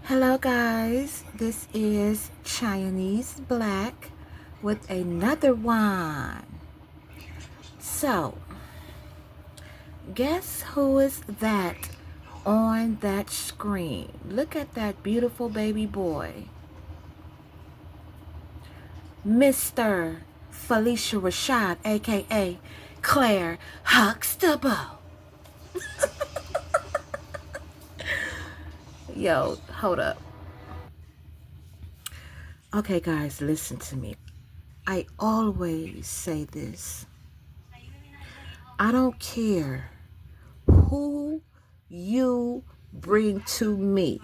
Hello guys, this is Chinese Black with another one. So, guess who is that on that screen? Look at that beautiful baby boy. Mr. Phylicia Rashad, aka Claire Huxtable. Yo, hold up. Okay guys, listen to me. I always say this. I don't care who you bring to me.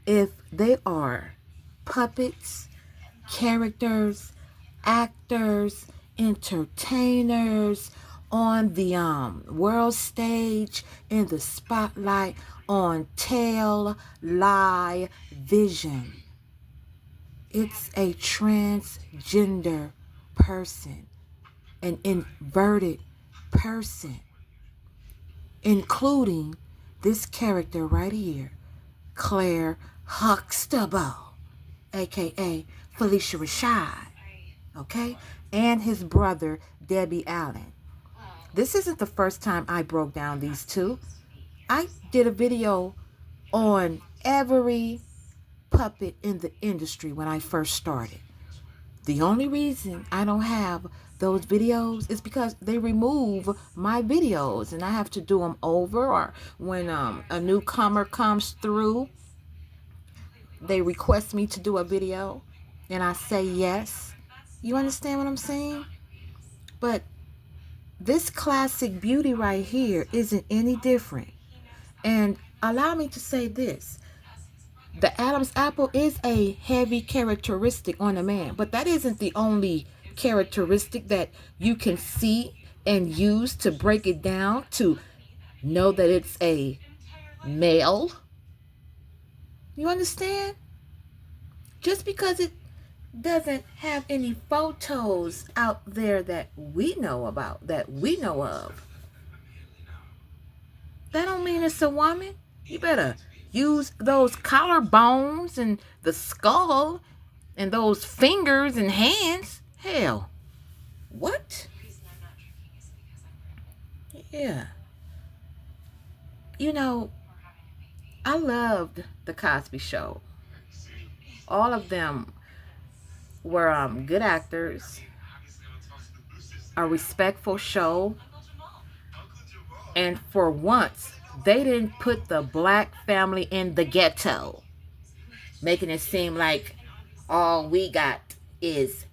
If they are puppets, characters, actors, entertainers on the world stage, in the spotlight, on television, it's a transgender person, an inverted person, including this character right here, Claire Huxtable, aka Phylicia Rashad, okay? And his brother, Debbie Allen. This isn't the first time I broke down these two. I did a video on every puppet in the industry when I first started. The only reason I don't have those videos is because they remove my videos and I have to do them over, or when a newcomer comes through, they request me to do a video and I say yes. You understand what I'm saying? But this classic beauty right here isn't any different. And allow me to say this. The Adam's apple is a heavy characteristic on a man, but that isn't the only characteristic that you can see and use to break it down to know that it's a male. You understand? Just because it doesn't have any photos out there that we know about, that we know of, that don't mean it's a woman. You better use those collarbones and the skull and those fingers and hands. Hell, what? Yeah. You know, I loved The Cosby Show. All of them were good actors, a respectful show, and for once, they didn't put the black family in the ghetto, making it seem like all we got is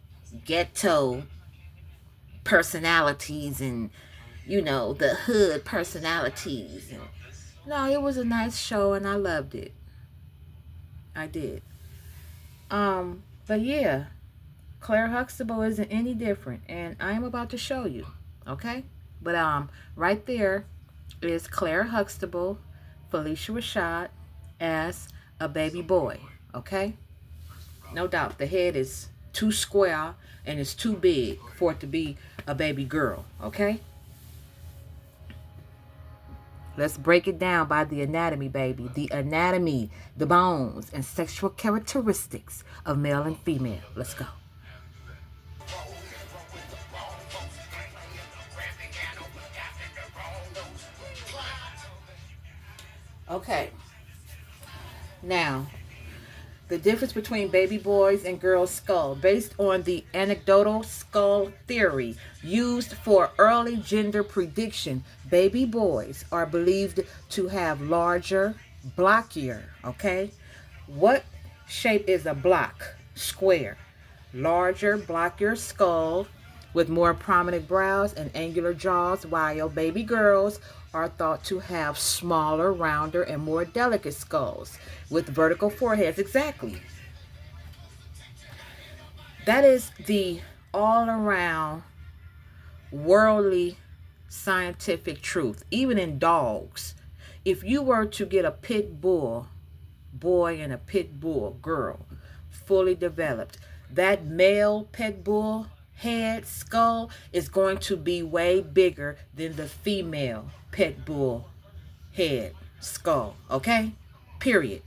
ghetto personalities and, the hood personalities. And no, it was a nice show and I loved it. I did. But yeah, Claire Huxtable isn't any different, and I'm about to show you. Okay? But right there is Claire Huxtable, Phylicia Rashad as a baby boy. Okay? No doubt the head is too square and it's too big for it to be a baby girl. Okay? Let's break it down by the anatomy, baby. The anatomy, the bones, and sexual characteristics of male and female. Let's go. Okay. Now, the difference between baby boys and girls' skull, based on the anecdotal skull theory used for early gender prediction, baby boys are believed to have larger, blockier, okay? What shape is a block? Square. Larger, blockier skull with more prominent brows and angular jaws, while baby girls are thought to have smaller, rounder, and more delicate skulls with vertical foreheads. Exactly. That is the all around worldly scientific truth. Even in dogs, if you were to get a pit bull boy and a pit bull girl fully developed, that male pit bull head skull is going to be way bigger than the female pit bull head skull. Okay? Period.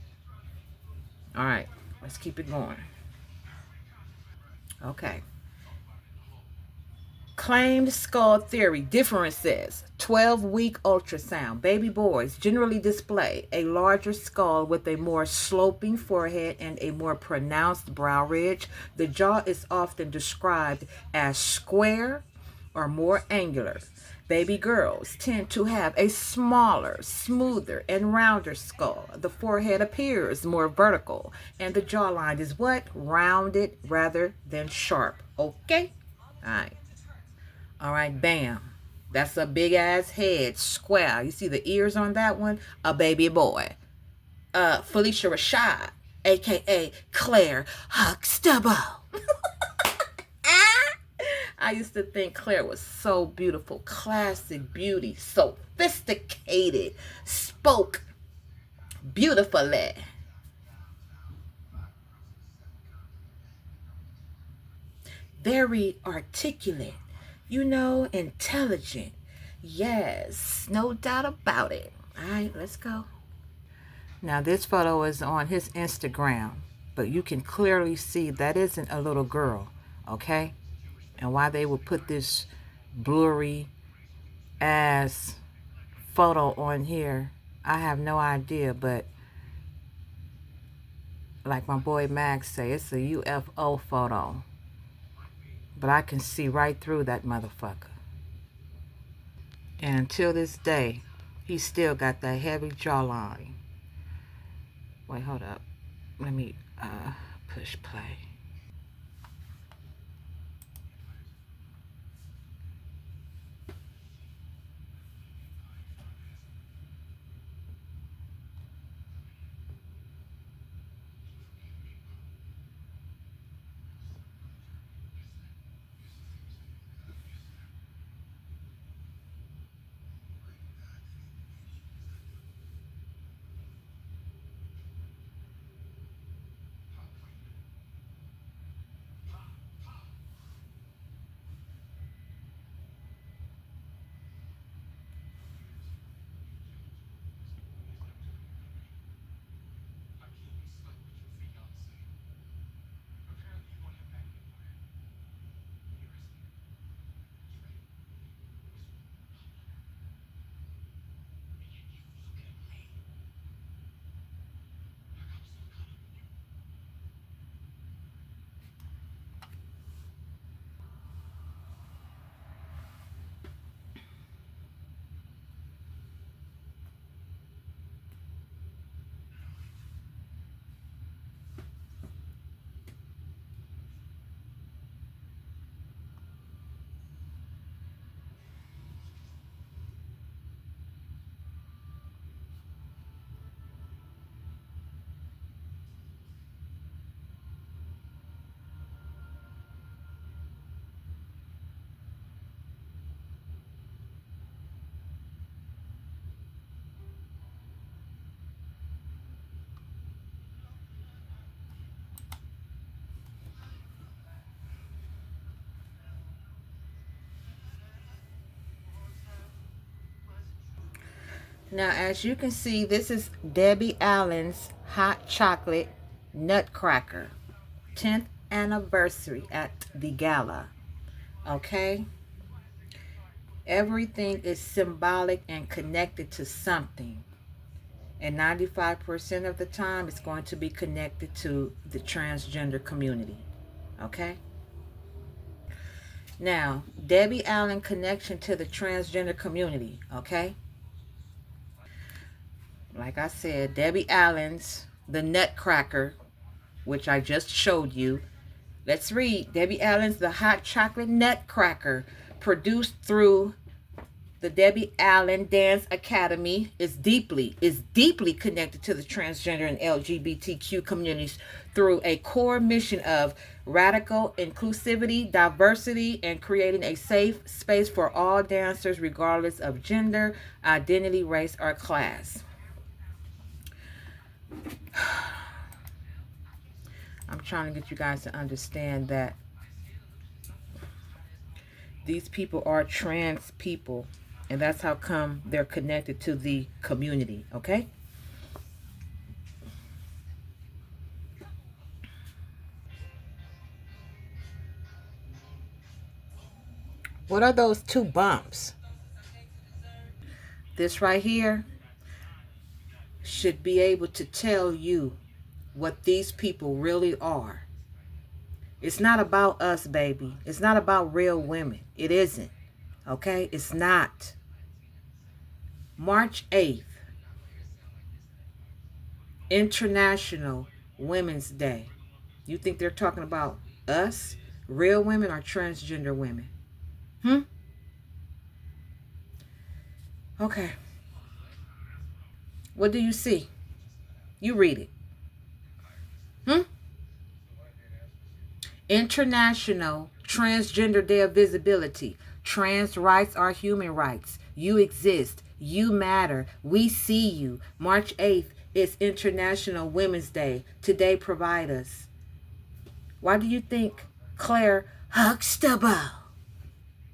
All right, let's keep it going. Okay. Claimed skull theory differences. 12-week ultrasound. Baby boys generally display a larger skull with a more sloping forehead and a more pronounced brow ridge. The jaw is often described as square or more angular. Baby girls tend to have a smaller, smoother, and rounder skull. The forehead appears more vertical, and the jawline is what? Rounded rather than sharp. Okay? All right. All right, bam. That's a big ass head, square. You see the ears on that one? A baby boy. Phylicia Rashad, aka Claire Huxtable. I used to think Claire was so beautiful, classic beauty, sophisticated, spoke beautifully. Very articulate, intelligent. Yes, no doubt about it. All right, let's go. Now, this photo is on his Instagram, but you can clearly see that isn't a little girl, okay? And why they would put this blurry ass photo on here, I have no idea, but like my boy Max say, it's a UFO photo. But I can see right through that motherfucker. And until this day, he still got that heavy jawline. Wait, hold up. Let me push play. Now, as you can see, this is Debbie Allen's hot chocolate nutcracker, 10th anniversary at the gala. Okay? Everything is symbolic and connected to something. And 95% of the time, it's going to be connected to the transgender community. Okay? Now, Debbie Allen connection to the transgender community. Okay? Like I said, Debbie Allen's The Nutcracker, which I just showed you. Let's read. Debbie Allen's The Hot Chocolate Nutcracker, produced through the Debbie Allen Dance Academy, is deeply connected to the transgender and LGBTQ communities through a core mission of radical inclusivity, diversity, and creating a safe space for all dancers regardless of gender, identity, race, or class. I'm trying to get you guys to understand that these people are trans people, and that's how come they're connected to the community, okay? What are those two bumps? This right here should be able to tell you what these people really are. It's not about us, baby. It's not about real women. It isn't. Okay? It's not. March 8th, International Women's Day. You think they're talking about us, real women, or transgender women? Okay. What do you see? You read it. International Transgender Day of Visibility. Trans rights are human rights. You exist. You matter. We see you. March 8th is International Women's Day. Today, provide us. Why do you think Claire Huxtable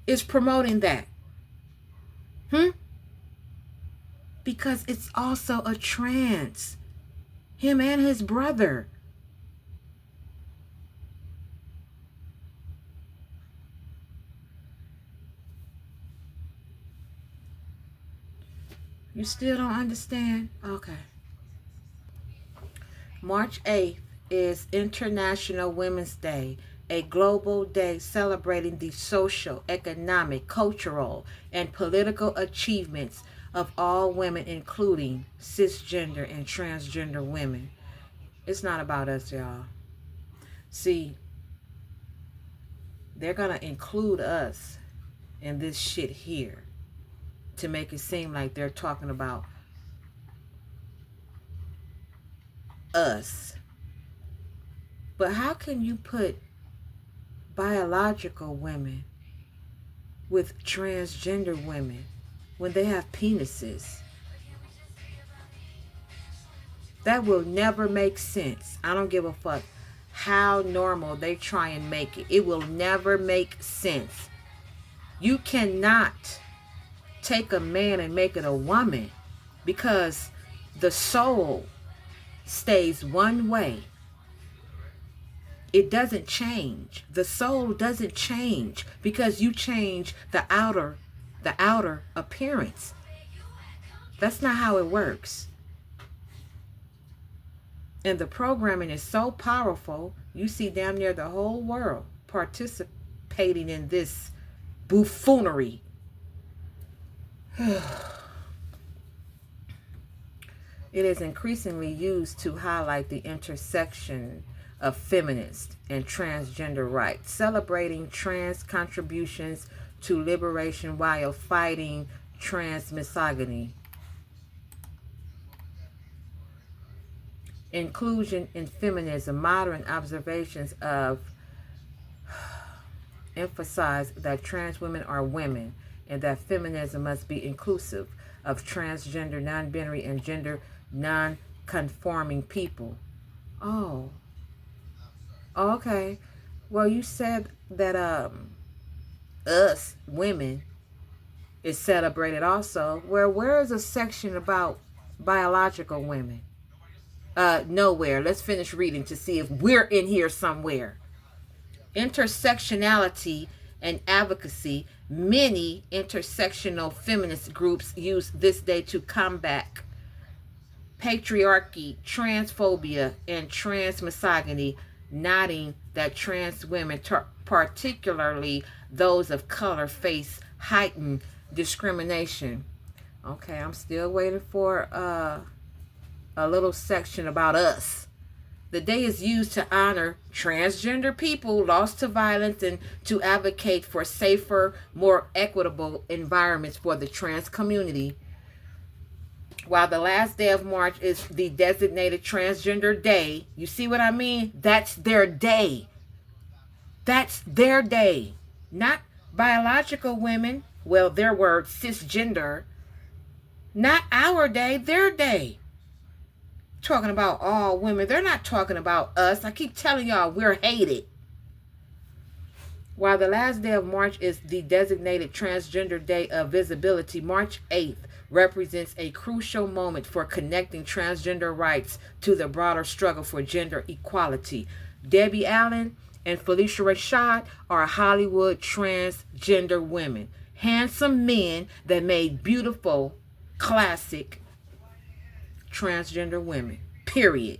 is promoting that? Because it's also a trans. Him and his brother. You still don't understand? Okay. March 8th is International Women's Day, a global day celebrating the social, economic, cultural, and political achievements of all women, including cisgender and transgender women. It's not about us, y'all. See, they're going to include us in this shit here to make it seem like they're talking about us. But how can you put biological women with transgender women when they have penises? That will never make sense. I don't give a fuck how normal they try and make it. It will never make sense. You cannot take a man and make it a woman, because the soul stays one way. It doesn't change. The soul doesn't change because you change the outer appearance. That's not how it works. And the programming is so powerful, you see damn near the whole world participating in this buffoonery. It is increasingly used to highlight the intersection of feminist and transgender rights, celebrating trans contributions to liberation while fighting trans misogyny. Inclusion in feminism, modern observations of emphasize that trans women are women and that feminism must be inclusive of transgender, non-binary, and gender non-conforming people. Oh, okay. Well, you said that us women is celebrated also. Where is a section about biological women? Nowhere. Let's finish reading to see if we're in here somewhere. Intersectionality and advocacy. Many intersectional feminist groups use this day to combat patriarchy, transphobia, and trans misogyny, noting that trans women, particularly those of color, face heightened discrimination. Okay, I'm still waiting for a little section about us. The day is used to honor transgender people lost to violence and to advocate for safer, more equitable environments for the trans community. While the last day of March is the designated transgender day, you see what I mean? That's their day. That's their day. Not biological women, well, their word, cisgender. Not our day, their day. Talking about all women. They're not talking about us. I keep telling y'all we're hated. While the last day of March is the designated transgender day of visibility, March 8th represents a crucial moment for connecting transgender rights to the broader struggle for gender equality. Debbie Allen and Phylicia Rashad are Hollywood transgender women. Handsome men that made beautiful, classic transgender women. Period.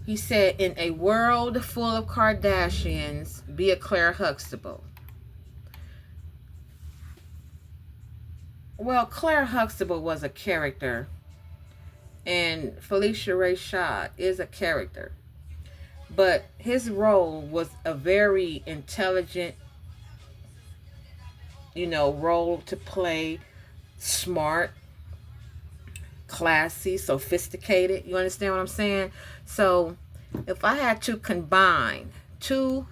He said, in a world full of Kardashians, be a Claire Huxtable. Well, Claire Huxtable was a character, and Phylicia Rashad is a character. But his role was a very intelligent, role to play. Smart, classy, sophisticated. You understand what I'm saying? So if I had to combine two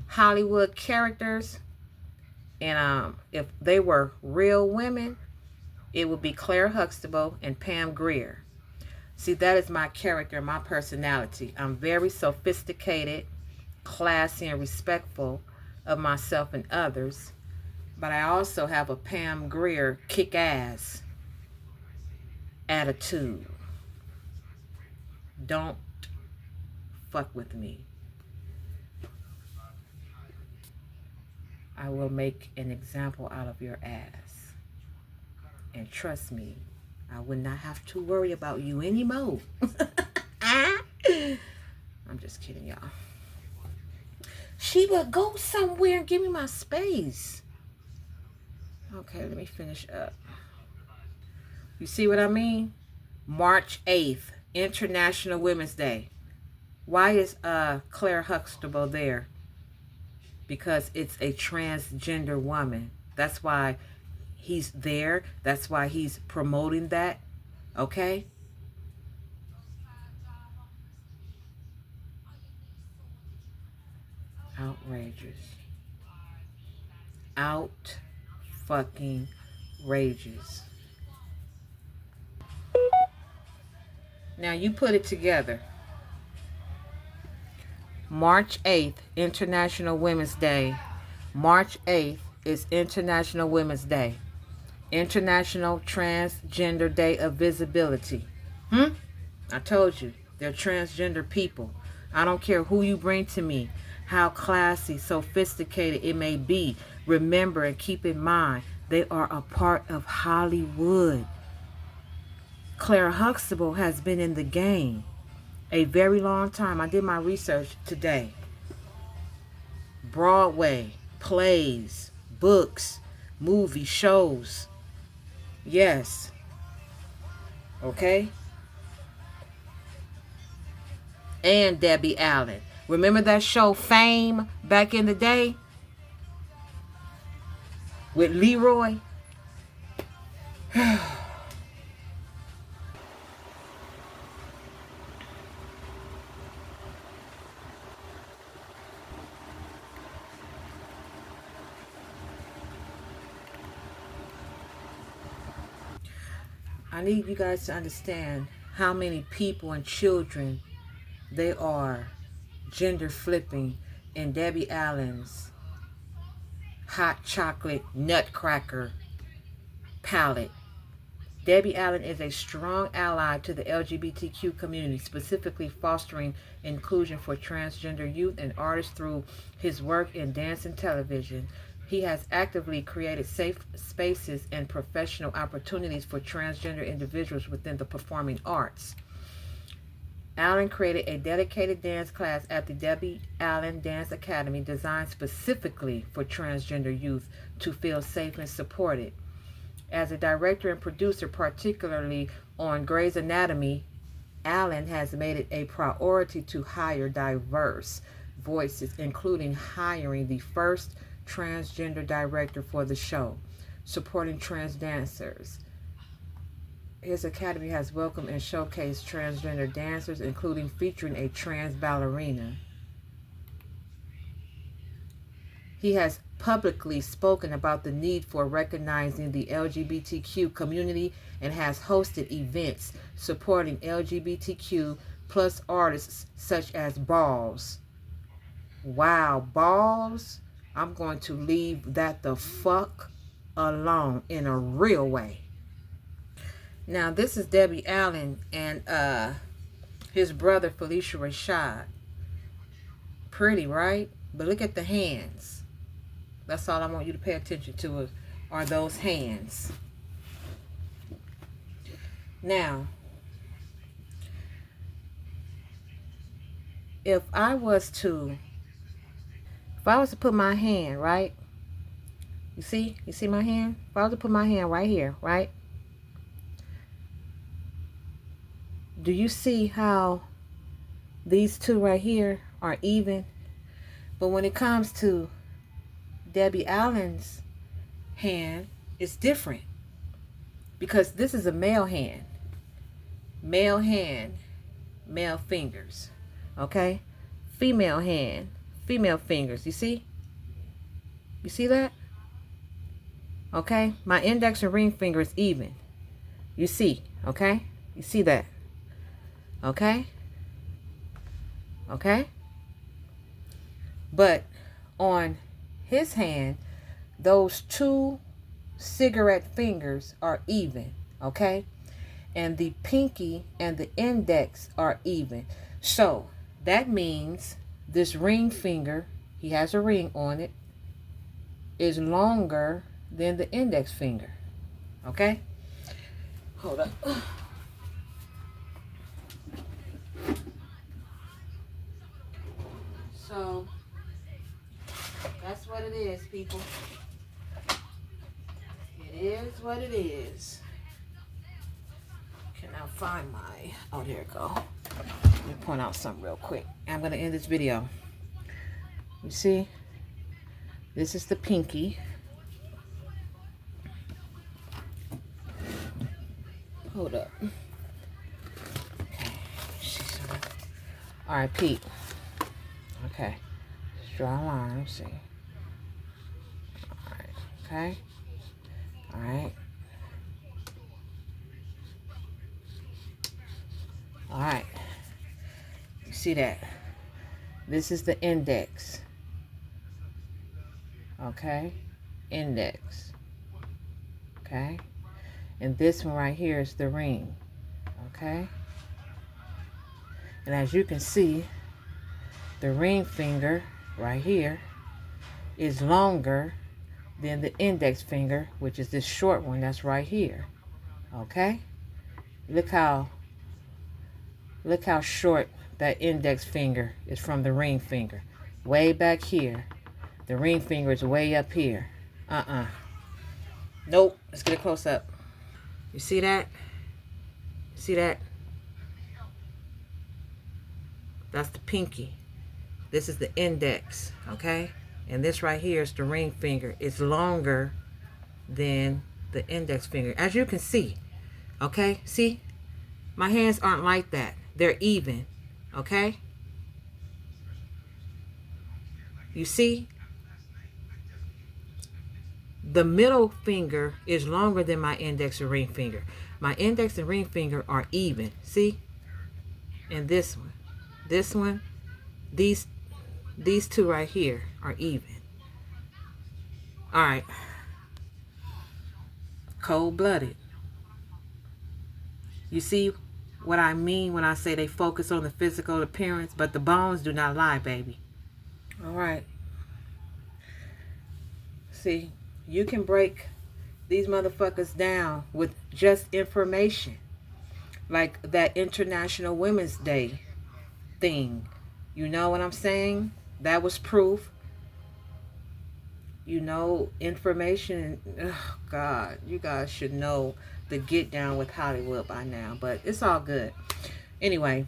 Hollywood characters, and if they were real women, it would be Claire Huxtable and Pam Grier. See, that is my character, my personality. I'm very sophisticated, classy, and respectful of myself and others. But I also have a Pam Grier kick-ass attitude. Don't fuck with me. I will make an example out of your ass. And trust me, I would not have to worry about you anymore. I'm just kidding, y'all. She would go somewhere and give me my space. Okay, let me finish up. You see what I mean? March 8th, International Women's Day. Why is Claire Huxtable there? Because it's a transgender woman. That's why he's there. That's why he's promoting that. Okay? Outrageous. Out fucking rages. Now you put it together. March 8th, International Women's Day. March 8th is International Women's Day. International Transgender Day of Visibility. I told you, they're transgender people. I don't care who you bring to me, how classy, sophisticated it may be. Remember and keep in mind, they are a part of Hollywood. Claire Huxtable has been in the game a very long time. I did my research today. Broadway, plays, books, movies, shows. Yes. Okay? And Debbie Allen. Remember that show Fame back in the day? With Leroy? I need you guys to understand how many people and children they are gender flipping in Debbie Allen's hot chocolate nutcracker palette. Debbie Allen is a strong ally to the LGBTQ community, specifically fostering inclusion for transgender youth and artists through his work in dance and television. He has actively created safe spaces and professional opportunities for transgender individuals within the performing arts. Allen created a dedicated dance class at the Debbie Allen Dance Academy designed specifically for transgender youth to feel safe and supported. As a director and producer, particularly on Grey's Anatomy, Allen has made it a priority to hire diverse voices, including hiring the first transgender director for the show, supporting trans dancers. His academy has welcomed and showcased transgender dancers, including featuring a trans ballerina. He has publicly spoken about the need for recognizing the LGBTQ community and has hosted events supporting LGBTQ plus artists such as balls. Wow, balls? I'm going to leave that the fuck alone in a real way. Now, this is Debbie Allen and his brother Phylicia Rashad. Pretty, right? But look at the hands. That's all I want you to pay attention to are those hands. Now, if I was to put my hand, right? You see my hand? If I was to put my hand right here, right? Do you see how these two right here are even? But when it comes to Debbie Allen's hand, it's different. Because this is a male hand. Male hand, male fingers. Okay? Female hand, female fingers. You see? You see that? Okay? My index and ring finger is even. You see? Okay? You see that? Okay? Okay? But on his hand, those two cigarette fingers are even. Okay? And the pinky and the index are even. So that means this ring finger, he has a ring on it, is longer than the index finger. Okay? Hold up. So that's what it is, people. It is what it is. Can I find my... Oh, there it go. Let me point out something real quick. I'm going to end this video. You see? This is the pinky. Hold up. Okay. All right, Pete. Okay. Let's draw a line. Let's see. All right. Okay. All right. All right. You see that? This is the index. Okay. Index. Okay. And this one right here is the ring. Okay. And as you can see, the ring finger right here is longer than the index finger, which is this short one that's right here. Okay? Look how short that index finger is from the ring finger. Way back here. The ring finger is way up here. Nope. Let's get a close up. You see that? See that? That's the pinky. This is the index, okay? And this right here is the ring finger. It's longer than the index finger, as you can see, okay? See? My hands aren't like that. They're even, okay? You see? The middle finger is longer than my index and ring finger. My index and ring finger are even, see? And this one, these two right here are even. All right. Cold-blooded. You see what I mean when I say they focus on the physical appearance, but the bones do not lie, baby. All right. See, you can break these motherfuckers down with just information. Like that International Women's Day thing. You know what I'm saying? That was proof. You know, information. Oh, God, you guys should know the get down with Hollywood by now. But it's all good. Anyway,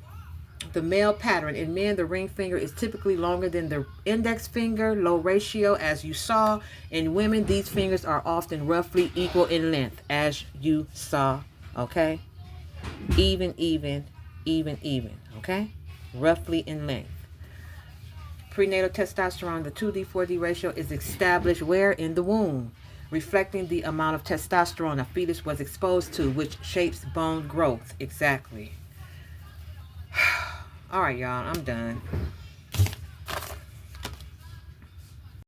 the male pattern. In men, the ring finger is typically longer than the index finger, low ratio, as you saw. In women, these fingers are often roughly equal in length, as you saw. Okay? Even, okay? Roughly in length. Prenatal testosterone, the 2D4D ratio is established where? In the womb, reflecting the amount of testosterone a fetus was exposed to, which shapes bone growth. Exactly. All right, y'all, I'm done.